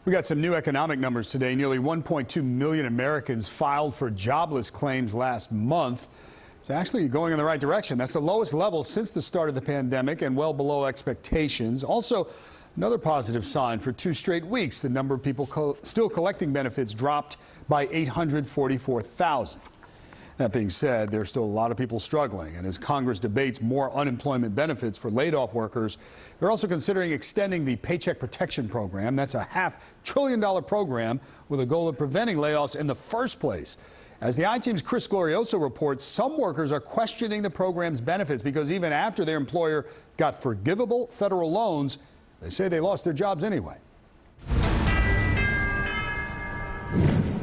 We got some new economic numbers today. Nearly 1.2 million Americans filed for jobless claims last month. It's actually going in the right direction. That's the lowest level since the start of the pandemic and well below expectations. Also, another positive sign: for 2 straight weeks, the number of people still collecting benefits dropped by 844,000. That being said, there's still a lot of people struggling, and as Congress debates more unemployment benefits for laid-off workers, they're also considering extending the Paycheck Protection Program. That's a $500 billion program with a goal of preventing layoffs in the first place. As the I-Team's Chris Glorioso reports, some workers are questioning the program's benefits because even after their employer got forgivable federal loans, they say they lost their jobs anyway.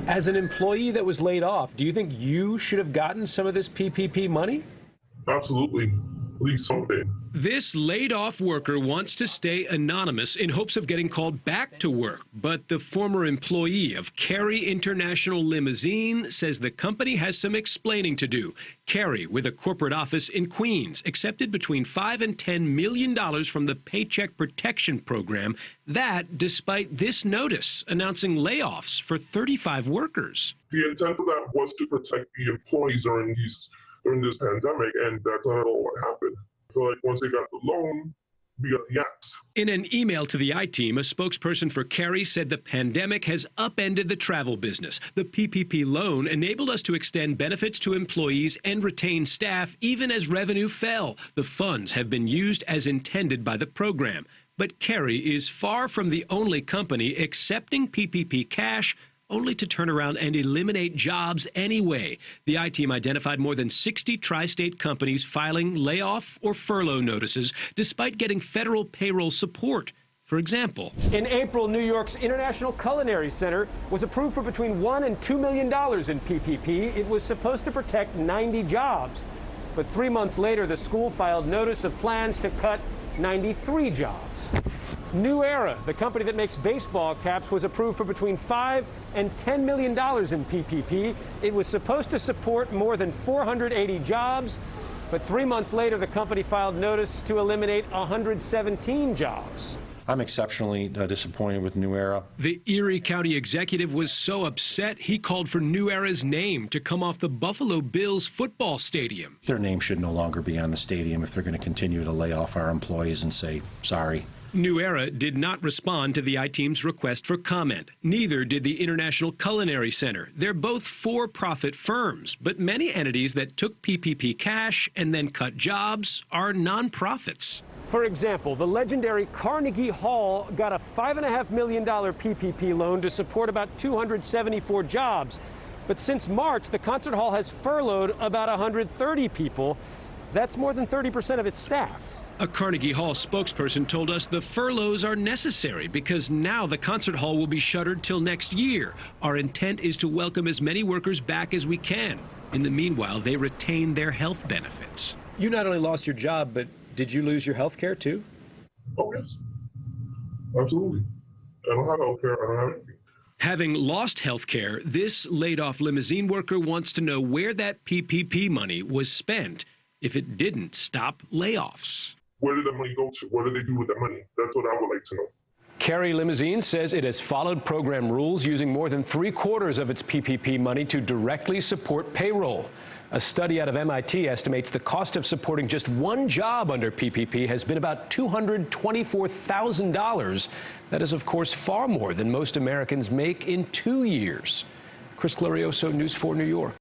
As an employee that was laid off, do you think you should have gotten some of this PPP money? Absolutely. At least something. This laid-off worker wants to stay anonymous in hopes of getting called back to work. But the former employee of Carey International Limousine says the company has some explaining to do. Carey, with a corporate office in Queens, accepted between $5 and $10 million from the Paycheck Protection Program. That despite this notice announcing layoffs for 35 workers. The intent of that was to protect the employees during this pandemic, and that's not at all what happened. So like once they got the loan, we got the act. In an email to the I-Team, a spokesperson for Carey said the pandemic has upended the travel business. The PPP loan enabled us to extend benefits to employees and retain staff even as revenue fell. The funds have been used as intended by the program. But Carey is far from the only company accepting PPP cash, only to turn around and eliminate jobs anyway. The I-Team identified more than 60 tri-state companies filing layoff or furlough notices despite getting federal payroll support. For example, in April, New York's International Culinary Center was approved for between $1 and $2 million in PPP. It was supposed to protect 90 jobs. But 3 months later, the school filed notice of plans to cut 93 jobs. New Era, the company that makes baseball caps, was approved for between $5 and $10 million in PPP. It was supposed to support more than 480 jobs, but 3 months later, the company filed notice to eliminate 117 jobs. I'm exceptionally disappointed with New Era. The Erie County executive was so upset, he called for New Era's name to come off the Buffalo Bills football stadium. Their name should no longer be on the stadium if they're going to continue to lay off our employees and say sorry. New Era did not respond to the I-Team's request for comment. Neither did the International Culinary Center. They're both for-profit firms, but many entities that took PPP cash and then cut jobs are nonprofits. For example, the legendary Carnegie Hall got a $5.5 million PPP loan to support about 274 jobs. But since March, the concert hall has furloughed about 130 people. That's more than 30% of its staff. A Carnegie Hall spokesperson told us the furloughs are necessary because now the concert hall will be shuttered till next year. Our intent is to welcome as many workers back as we can. In the meanwhile, they retain their health benefits. You not only lost your job, but did you lose your health care too? Oh, yes. Absolutely. I don't have health care. I don't have anything. Having lost health care, this laid-off limousine worker wants to know where that PPP money was spent if it didn't stop layoffs. Where did the money go to? What did they do with the money? That's what I would like to know. Carey Limousine says it has followed program rules, using more than 3/4 of its PPP money to directly support payroll. A study out of MIT estimates the cost of supporting just one job under PPP has been about $224,000. That is, of course, far more than most Americans make in 2 years. Chris Glorioso, News 4 New York.